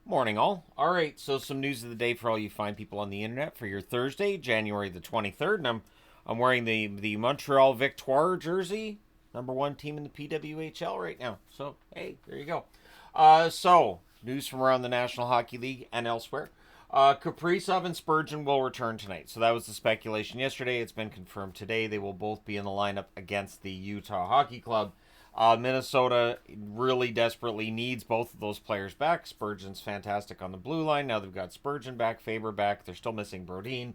Morning, all. All right, so some news of the day for all you fine people on the internet for your Thursday, January the 23rd. And I'm wearing the Montreal Victoire jersey, number one team in the PWHL right now. So, hey, there you go. So, news from around the National Hockey League and elsewhere. Kaprizov and Spurgeon will return tonight. So that was the speculation yesterday. It's been confirmed today. They will both be in the lineup against the Utah Hockey Club. Minnesota really desperately needs both of those players back. Spurgeon's fantastic on the blue line. Now they've got Spurgeon back, Faber back. They're still missing Brodin.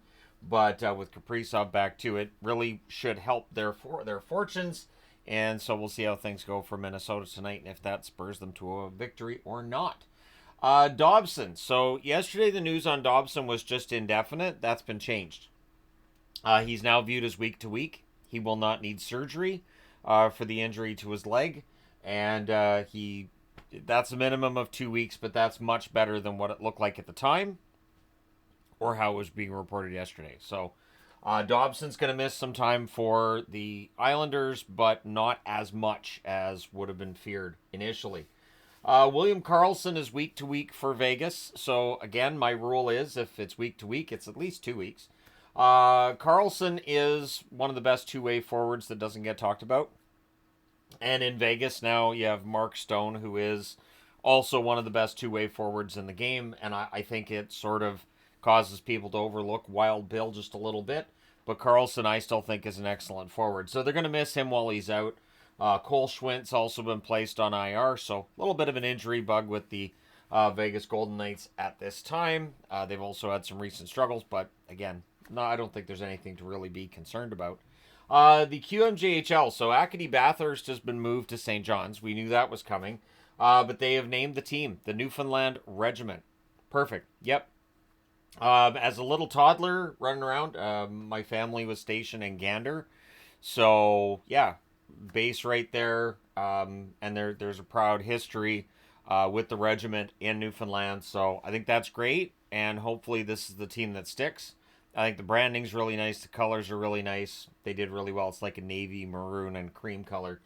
But with Kaprizov back too, it really should help their fortunes. And so we'll see how things go for Minnesota tonight and if that spurs them to a victory or not. Dobson. So yesterday the news on Dobson was just indefinite. That's been changed. He's now viewed as week to week. He will not need surgery for the injury to his leg, and that's a minimum of 2 weeks, but that's much better than what it looked like at the time or how it was being reported yesterday. So Dobson's going to miss some time for the Islanders, but not as much as would have been feared initially. William Karlsson is week to week for Vegas. So again, my rule is if it's week to week, it's at least 2 weeks. Karlsson is one of the best two-way forwards that doesn't get talked about. And in Vegas now you have Markstrom, who is also one of the best two-way forwards in the game. And I think it sort of causes people to overlook Wild Bill just a little bit. But Karlsson I still think is an excellent forward. So they're going to miss him while he's out. Cole Schwint's also been placed on IR, so a little bit of an injury bug with the Vegas Golden Knights at this time. They've also had some recent struggles, but again, no, I don't think there's anything to really be concerned about. The QMJHL, so Acadie Bathurst has been moved to St. John's. We knew that was coming, but they have named the team the Newfoundland Regiment. Perfect. Yep. As a little toddler running around, my family was stationed in Gander, so yeah. Base right there, and there's a proud history with the regiment in Newfoundland, so I think that's great, and hopefully this is the team that sticks. I think the branding's really nice, the colors are really nice, they did really well. It's like a navy, maroon, and cream color.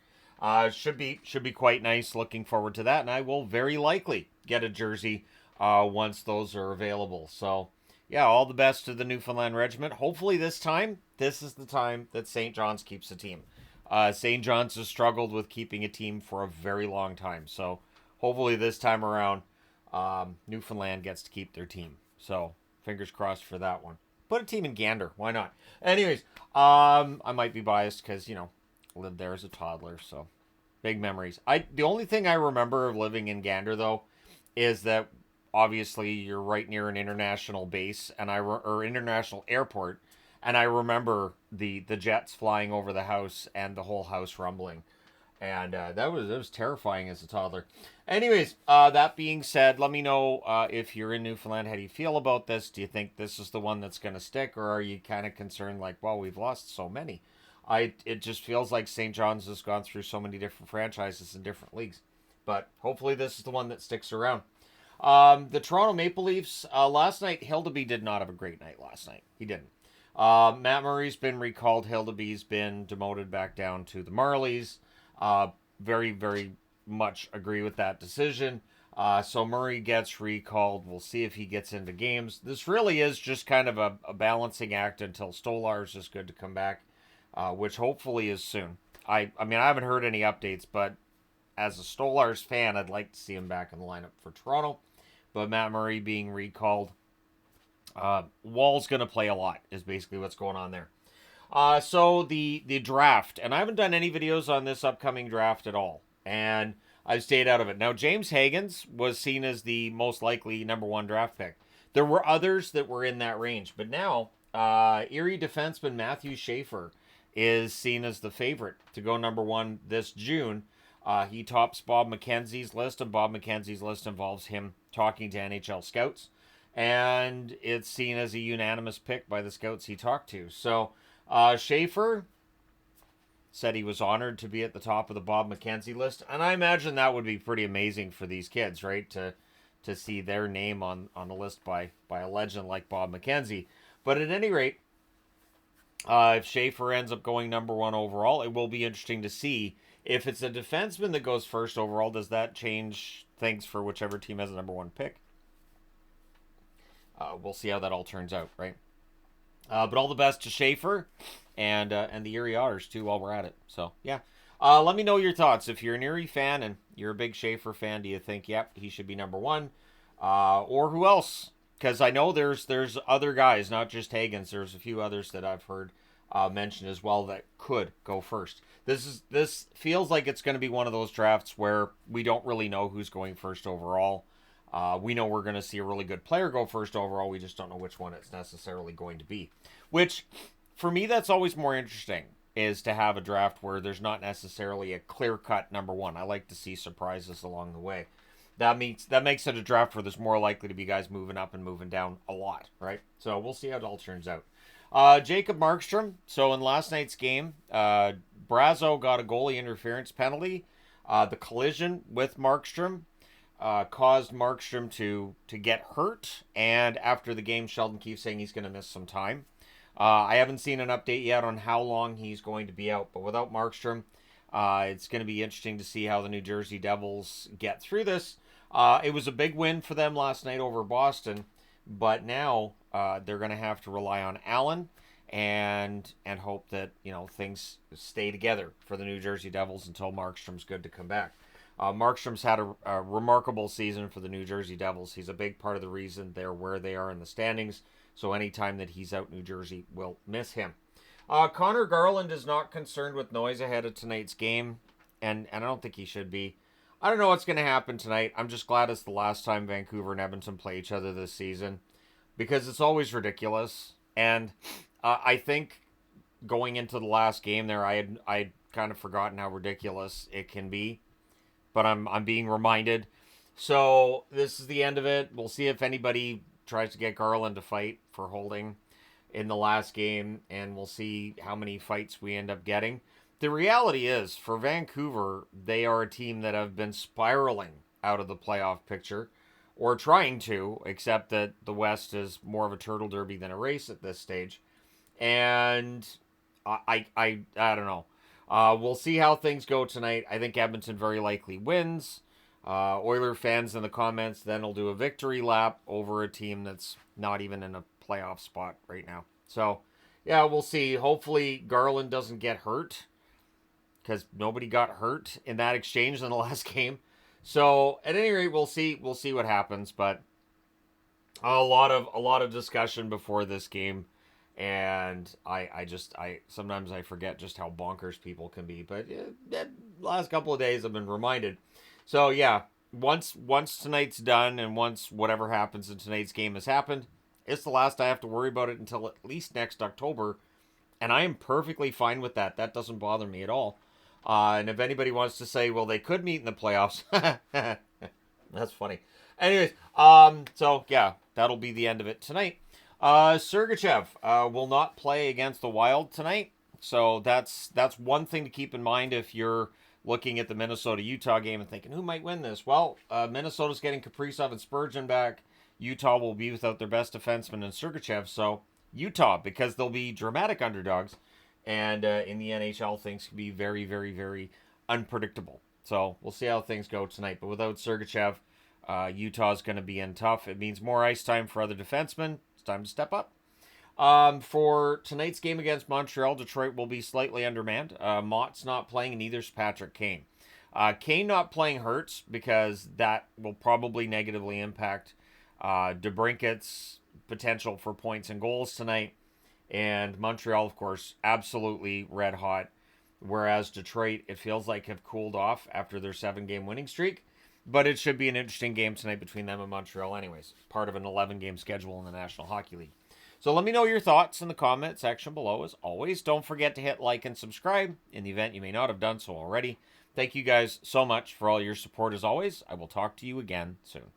Should be quite nice. Looking forward to that, and I will very likely get a jersey once those are available. So yeah, all the best to the Newfoundland Regiment. Hopefully this is the time that St. John's keeps the team. St. John's has struggled with keeping a team for a very long time. So hopefully this time around, Newfoundland gets to keep their team. So fingers crossed for that one. Put a team in Gander. Why not? Anyways, I might be biased because, lived there as a toddler. So big memories. The only thing I remember of living in Gander, though, is that obviously you're right near an international base or international airport. And I remember the jets flying over the house and the whole house rumbling. And that was terrifying as a toddler. Anyways, that being said, let me know if you're in Newfoundland. How do you feel about this? Do you think this is the one that's going to stick? Or are you kind of concerned like, well, we've lost so many? It just feels like St. John's has gone through so many different franchises in different leagues. But hopefully this is the one that sticks around. The Toronto Maple Leafs, last night, Hildeby did not have a great night last night. He didn't. Matt Murray's been recalled. Hildeby's been demoted back down to the Marlies. Very, very much agree with that decision. So Murray gets recalled. We'll see if he gets into games. This really is just kind of a balancing act until Stolarz is good to come back, which hopefully is soon. I mean, I haven't heard any updates, but as a Stolarz fan, I'd like to see him back in the lineup for Toronto. But Matt Murray being recalled, Wall's going to play a lot is basically what's going on there. So the draft, and I haven't done any videos on this upcoming draft at all, and I've stayed out of it. Now, James Higgins was seen as the most likely number one draft pick. There were others that were in that range, but now Erie defenseman Matthew Schaefer is seen as the favorite to go number one this June. He tops Bob McKenzie's list, and Bob McKenzie's list involves him talking to NHL scouts. And it's seen as a unanimous pick by the scouts he talked to. So Schaefer said he was honored to be at the top of the Bob McKenzie list. And I imagine that would be pretty amazing for these kids, right? To see their name on a list by a legend like Bob McKenzie. But at any rate, if Schaefer ends up going number one overall, it will be interesting to see. If it's a defenseman that goes first overall, does that change things for whichever team has the number one pick? we'll see how that all turns out, right? But all the best to Schaefer and the Erie Otters too while we're at it. So yeah, let me know your thoughts. If you're an Erie fan and you're a big Schaefer fan, do you think, yep, he should be number one, or who else? Because I know there's other guys, not just Hagens. There's a few others that I've heard mentioned as well that could go first. This feels like it's going to be one of those drafts where we don't really know who's going first overall. We know we're going to see a really good player go first overall. We just don't know which one it's necessarily going to be. Which, for me, that's always more interesting, is to have a draft where there's not necessarily a clear-cut number one. I like to see surprises along the way. That makes it a draft where there's more likely to be guys moving up and moving down a lot, right? So we'll see how it all turns out. Jacob Markstrom. So in last night's game, Brazo got a goalie interference penalty. The collision with Markstrom caused Markstrom to get hurt, and after the game, Sheldon Keefe saying he's going to miss some time. I haven't seen an update yet on how long he's going to be out, but without Markstrom, it's going to be interesting to see how the New Jersey Devils get through this. It was a big win for them last night over Boston, but now they're going to have to rely on Allen and hope that things stay together for the New Jersey Devils until Markstrom's good to come back. Markstrom's had a remarkable season for the New Jersey Devils. He's a big part of the reason they're where they are in the standings. So anytime that he's out, New Jersey will miss him. Connor Garland is not concerned with noise ahead of tonight's game, and I don't think he should be. I don't know what's going to happen tonight. I'm just glad it's the last time Vancouver and Edmonton play each other this season, because it's always ridiculous. And I think going into the last game there, I'd kind of forgotten how ridiculous it can be. But I'm being reminded. So this is the end of it. We'll see if anybody tries to get Garland to fight for holding in the last game, and we'll see how many fights we end up getting. The reality is, for Vancouver, they are a team that have been spiraling out of the playoff picture, or trying to, except that the West is more of a turtle derby than a race at this stage. And I don't know. We'll see how things go tonight. I think Edmonton very likely wins. Oiler fans in the comments then will do a victory lap over a team that's not even in a playoff spot right now. So, yeah, we'll see. Hopefully Garland doesn't get hurt, because nobody got hurt in that exchange in the last game. So, at any rate, we'll see what happens. But a lot of discussion before this game. And I sometimes I forget just how bonkers people can be. But the last couple of days I've been reminded. So yeah, once tonight's done and once whatever happens in tonight's game has happened, it's the last I have to worry about it until at least next October. And I am perfectly fine with that. That doesn't bother me at all. And if anybody wants to say, well, they could meet in the playoffs, that's funny. Anyways, so yeah, that'll be the end of it tonight. Sergachev will not play against the Wild tonight, so that's one thing to keep in mind if you're looking at the Minnesota-Utah game and thinking, who might win this? Well, Minnesota's getting Kaprizov and Spurgeon back. Utah will be without their best defenseman in Sergachev, so Utah, because they'll be dramatic underdogs, and in the NHL, things can be very, very, very unpredictable. So we'll see how things go tonight, but without Sergachev, Utah's going to be in tough. It means more ice time for other defensemen. Time to step up. For tonight's game against Montreal, Detroit will be slightly undermanned. Mott's not playing, and neither's Patrick Kane. Kane not playing hurts because that will probably negatively impact DeBrincat's potential for points and goals tonight. And Montreal, of course, absolutely red hot. Whereas Detroit, it feels like, have cooled off after their 7-game winning streak. But it should be an interesting game tonight between them and Montreal anyways. Part of an 11-game schedule in the National Hockey League. So let me know your thoughts in the comment section below. As always, don't forget to hit like and subscribe in the event you may not have done so already. Thank you guys so much for all your support as always. I will talk to you again soon.